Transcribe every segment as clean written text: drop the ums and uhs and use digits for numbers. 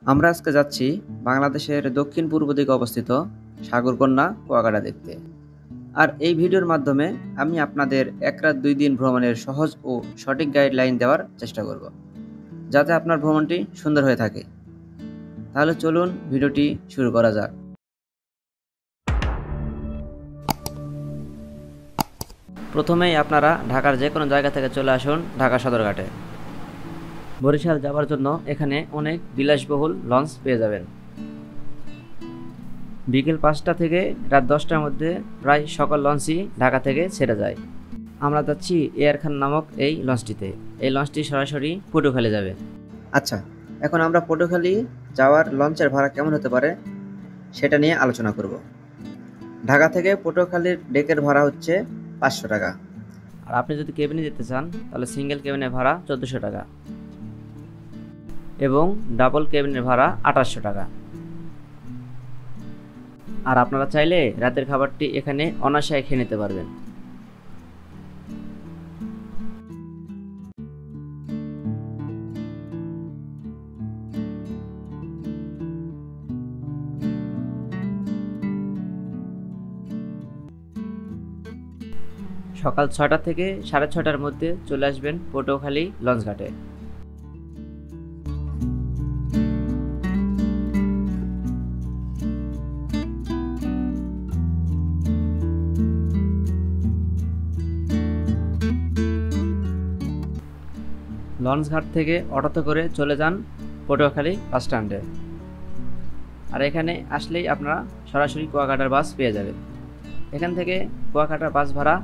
আমরা আজকে যাচ্ছি বাংলাদেশের দক্ষিণ পূর্ব দিকে অবস্থিত সাগরকন্যা কুয়াকাটা দেখতে। আর এই ভিডিওর মাধ্যমে আমি আপনাদের 1 রাত 2 দিন ভ্রমণের সহজ ও সঠিক গাইডলাইন দেওয়ার চেষ্টা করব, যাতে আপনার ভ্রমণটি সুন্দর হয়ে থাকে। তাহলে চলুন ভিডিওটি শুরু করা যাক। প্রথমেই আপনারা ঢাকার যে কোনো জায়গা থেকে চলে আসুন ঢাকা সদরঘাটে। বরিশাল যাওয়ার জন্য এখানে অনেক বিলাসবহুল লঞ্চ পেয়ে যাবেন। বিকেল 5টা থেকে রাত 10টার মধ্যে প্রায় সকল লঞ্চই ঢাকা থেকে ছেড়ে যায়। আমরা যাচ্ছি এয়ার খান নামক এই লঞ্চটিতে। এই লঞ্চটি সরাসরি পটুয়াখালী যাবে। আচ্ছা, এখন আমরা পটুয়াখালী যাওয়ার লঞ্চের ভাড়া কেমন হতে পারে সেটা নিয়ে আলোচনা করব। ঢাকা থেকে পটুয়াখালীর ডেকের ভাড়া হচ্ছে 500 টাকা। আর আপনি যদি কেবিনে যেতে চান তাহলে সিঙ্গেল কেবিনের ভাড়া 1400 টাকা এবং ডাবল কেবিনের ভাড়া 2800 টাকা। আর আপনারা চাইলে রাতের খাবারটি এখানে অনায়াসে খেয়ে নিতে পারবেন। সকাল 6টা থেকে 6:30টার মধ্যে চলে আসবেন পটুয়াখালী লঞ্চঘাটে। লঞ্চঘাট থেকে অটোতে করে চলে যান পটুয়াখালী বাস স্ট্যান্ডে। আর এখানে আসলেই আপনারা সরাসরি কুয়াকাটার বাস পেয়ে যাবেন। এখান থেকে কুয়াকাটার বাস ভাড়া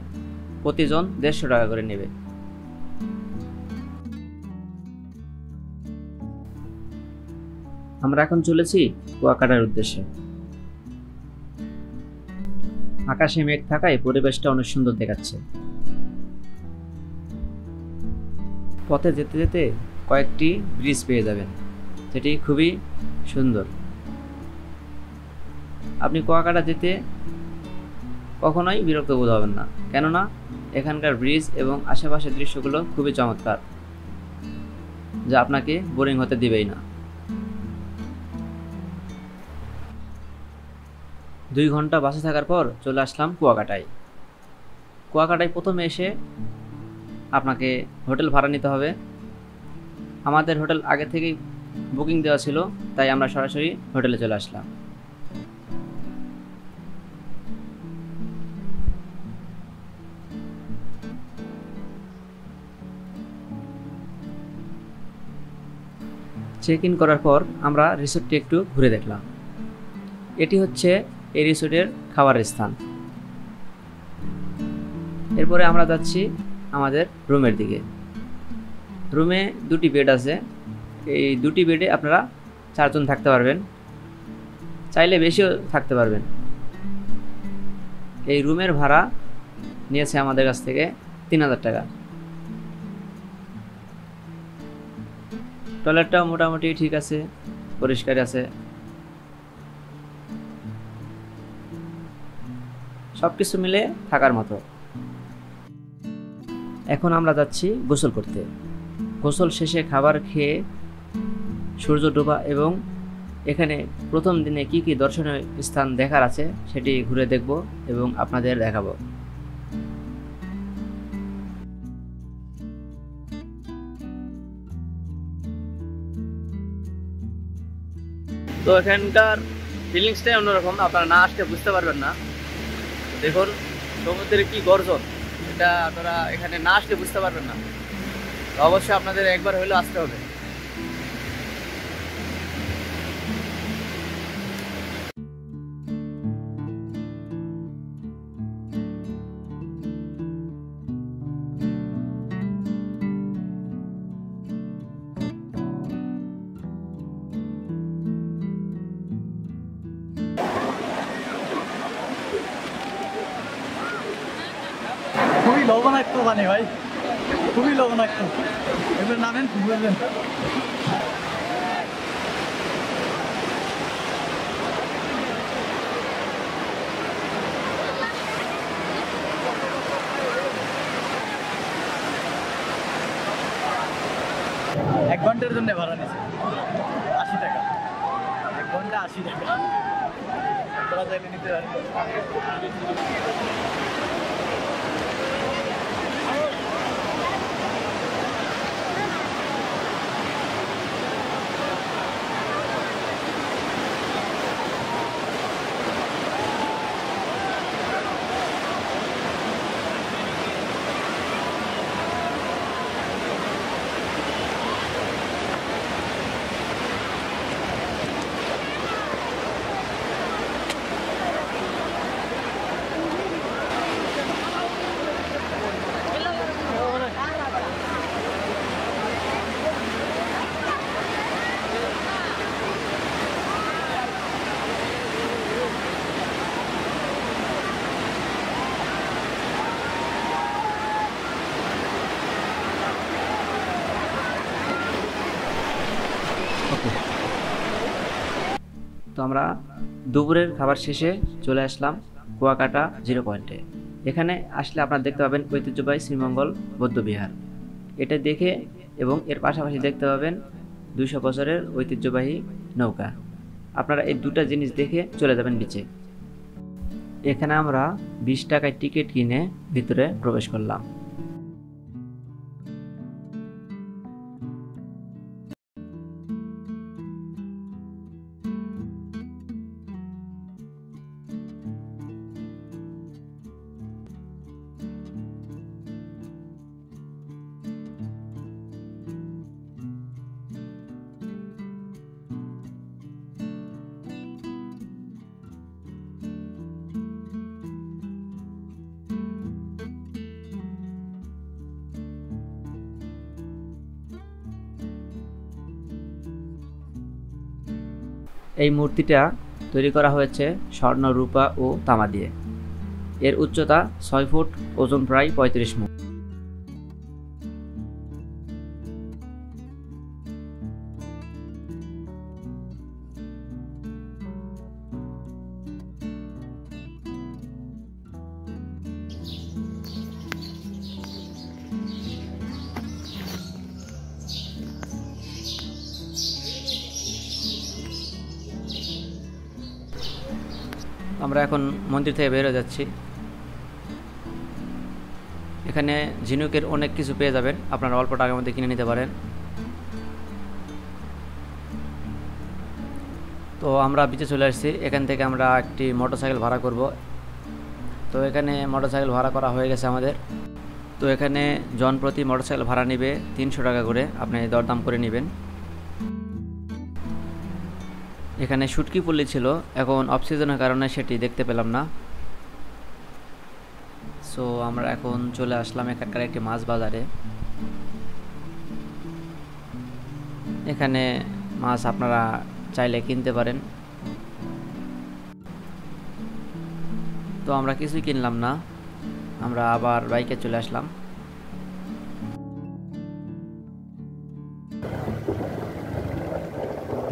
প্রতিজন 150 টাকা করে নেবে। আমরা এখন চলেছি কুয়াকাটার উদ্দেশ্যে। আকাশে মেঘ থাকায় পরিবেশটা অনেক সুন্দর দেখাচ্ছে। পথে যেতে যেতে কয়েকটি ব্রিজ পেয়ে যাবেন, যেটি খুবই সুন্দর। আপনি কুয়াকাটা যেতে কখনোই বিরক্ত বোধ হবেন না, কেননা এখানকার ব্রিজ এবং আশেপাশের দৃশ্যগুলো খুবই চমৎকার, যা আপনাকে বোরিং হতে দিবেই না। 2 ঘন্টা বাসে থাকার পর চলে আসলাম কুয়াকাটায়। কুয়াকাটায় প্রথমে এসে আপনাকে হোটেল ভাড়া নিতে হবে। আমাদের হোটেল আগে থেকেই বুকিং দেওয়া ছিল, তাই আমরা সরাসরি হোটেলে চলে আসলাম। চেক ইন করার পর আমরা রিসোর্টটি একটু ঘুরে দেখলাম। এটি হচ্ছে এই রিসোর্টের খাবারের স্থান। এরপরে আমরা যাচ্ছি আমাদের রুমের দিকে। রুমে 2টি বেড আছে। এই 2টি বেডে আপনারা 4 জন থাকতে পারবেন, চাইলে বেশিও থাকতে পারবেন। এই রুমের ভাড়া নিয়েছে আমাদের কাছ থেকে 3000 টাকা। টয়লেটটাও মোটামুটি ঠিক আছে, পরিষ্কার আছে। সবকিছু মিলে থাকার মতো। এখন আমরা যাচ্ছি গোসল করতে। গোসল শেষে খাবার খেয়ে সূর্য ডোবা এবং এখানে প্রথম দিনে কি কি দর্শনীয় স্থান দেখার আছে সেটি ঘুরে দেখব এবং আপনাদের দেখাবো। তো এখানকার ফিলিংসটাই অন্যরকম, আপনারা না আসতে বুঝতে পারবেন না। দেখুন সমুদ্রের কি গর্জন, এটা আপনারা এখানে না আসলে বুঝতে পারবেন না। তো অবশ্যই আপনাদের একবার হলেও আসতে হবে। খুবই লবণাক্ত মানে ভাই, খুবই লবণাক্ত। এবার নামেন বুঝলেন। এক ঘন্টার জন্য ভাড়া নিচ্ছে 80 টাকা। এটা 80 টাকা। আপনারা চাইলে নিতে পারেন। তো আমরা দুপুরের খাবার শেষে চলে আসলাম কুয়াকাটা 0 পয়েন্টে। এখানে আসলে আপনারা দেখতে পাবেন ঐতিহ্যবাহী শ্রীমঙ্গল বৌদ্ধবিহার। এটা দেখে এবং এর পাশাপাশি দেখতে পাবেন 200 বছরের ঐতিহ্যবাহী নৌকা। আপনারা এই দুটো জিনিস দেখে চলে যাবেন বিচে। এখানে আমরা 20 টাকায় টিকিট কিনে ভিতরে প্রবেশ করলাম। এই মূর্তিটা তৈরি করা হয়েছে স্বর্ণ, রূপা ও তামা দিয়ে। এর উচ্চতা 6 ফুট, ওজন প্রায় 35 মণ। আমরা এখন মন্দির থেকে বের হয়ে যাচ্ছি। এখানে ঝিনুকের অনেক কিছু পেয়ে যাবেন, আপনারা অল্প টাকার মধ্যে কিনে নিতে পারেন। তো আমরা বিচে চলে আসছি। এখান থেকে আমরা একটি মোটরসাইকেল ভাড়া করব। তো এখানে মোটরসাইকেল ভাড়া করা হয়ে গেছে আমাদের। তো এখানে জন প্রতি মোটরসাইকেল ভাড়া নেবে 300 টাকা করে, আপনি দরদাম করে নেবেন। এখানে শুটকি পল্লী ছিল, এখন অফ সিজনের কারণে সেটি দেখতে পেলাম না। সো আমরা এখন চলে আসলাম এখানকার একটি মাছ বাজারে। এখানে মাছ আপনারা চাইলে কিনতে পারেন। তো আমরা কিছুই কিনলাম না, আমরা আবার বাইকে চলে আসলাম।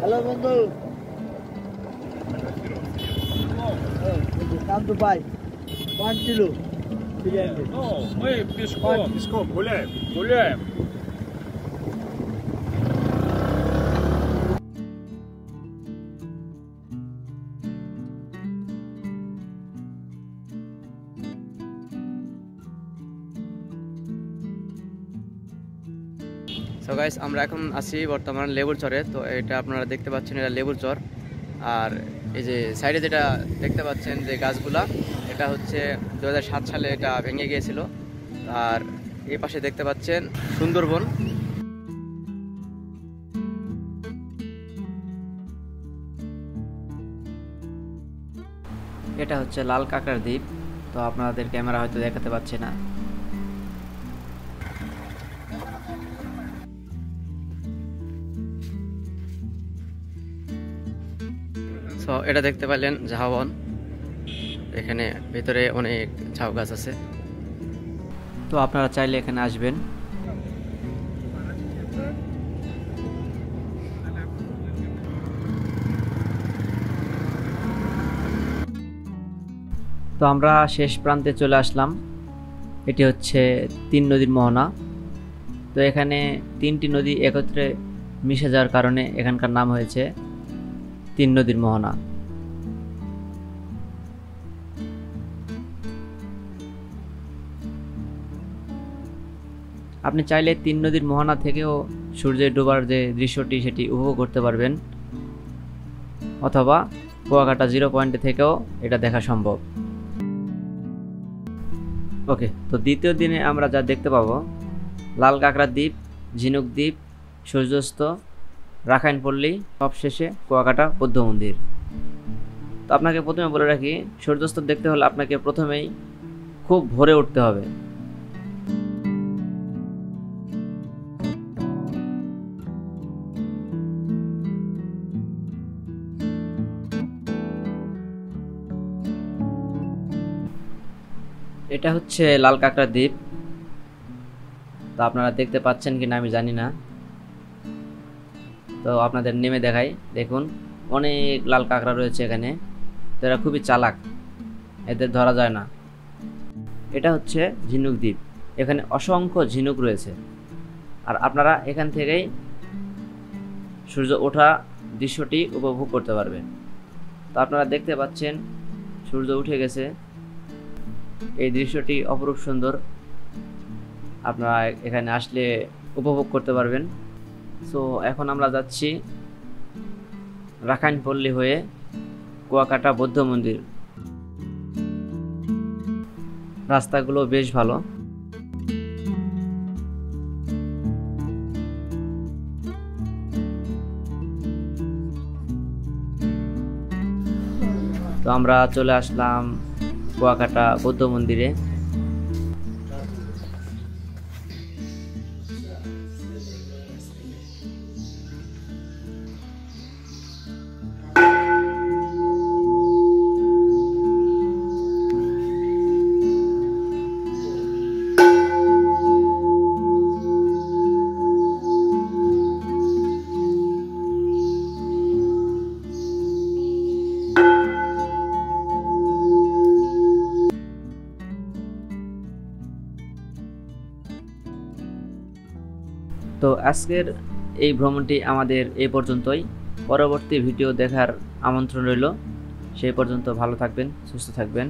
হ্যালো বন্ধু, там Дубай, 1 кило. Ну, мы пешком гуляем. সো গাইস, আমরা এখন আছি বর্তমান লেবুর চরে। তো এটা আপনারা দেখতে পাচ্ছেন, এটা লেবুর চর। আর এই যে সাইডে যেটা দেখতে পাচ্ছেন যে গাছগুলা, এটা হচ্ছে 2007 সালে এটা ভেঙে গিয়েছিল। আর এই পাশে দেখতে পাচ্ছেন সুন্দরবন। এটা হচ্ছে লাল কাঁকড়ার দ্বীপ। তো আপনাদের ক্যামেরা হয়তো দেখাতে পাচ্ছে না। সো এটা দেখতে পেলেন ঝাউবন। এখানে ভিতরে অনেক ঝাউ গাছ আছে। তো আপনারা চাইলে এখানে আসবেন। তো আমরা শেষ প্রান্তে চলে আসলাম। এটি হচ্ছে 3 নদীর মোহনা। তো এখানে 3টি নদী একত্রে মিশে যাওয়ার কারণে এখানকার নাম হয়েছে তিন নদীর মোহনা। আপনি চাইলে তিন নদীর মোহনা থেকেও সূর্যের ডোবার যে দৃশ্যটি সেটি উপভোগ করতে পারবেন, অথবা কুয়াকাটা 0 পয়েন্টে থেকেও এটা দেখা সম্ভব। ওকে, তো দ্বিতীয় দিনে আমরা যা দেখতে পাবো, লাল কাঁকড়া দ্বীপ, ঝিনুক দ্বীপ, সূর্যাস্ত, রাখাইনপল্লী, সবশেষে কুয়াকাটা বৌদ্ধ মন্দির। তো আপনাকে প্রথমে বলে রাখি, সূর্যাস্ত দেখতে হলে আপনাকে প্রথমেই খুব ভোরে উঠতে হবে। এটা হচ্ছে লাল কাঁকড়া দ্বীপ। তো আপনারা দেখতে পাচ্ছেন কিনা আমি জানি না, তো আপনাদের নেমে দেখাই। দেখুন, অনেক লাল কাঁকড়া রয়েছে এখানে। তো এরা খুবই চালাক, এদের ধরা যায় না। এটা হচ্ছে ঝিনুক দ্বীপ, এখানে অসংখ্য ঝিনুক রয়েছে। আর আপনারা এখান থেকেই সূর্য ওঠা দৃশ্যটি উপভোগ করতে পারবেন। তো আপনারা দেখতে পাচ্ছেন সূর্য উঠে গেছে, এই দৃশ্যটি অপরূপ সুন্দর। আপনারা এখানে আসলে উপভোগ করতে পারবেন। সো এখন আমরা যাচ্ছি রাখাইনপল্লী হয়ে কুয়াকাটা বৌদ্ধ মন্দির। রাস্তাগুলো বেশ ভালো। তো আমরা চলে আসলাম কুয়াকাটা বৌদ্ধ মন্দিরে। তো আজকের এই ভ্রমণটি আমাদের এই পর্যন্তই। পরবর্তী ভিডিও দেখার আমন্ত্রণ রইল। সেই পর্যন্ত ভালো থাকবেন, সুস্থ থাকবেন।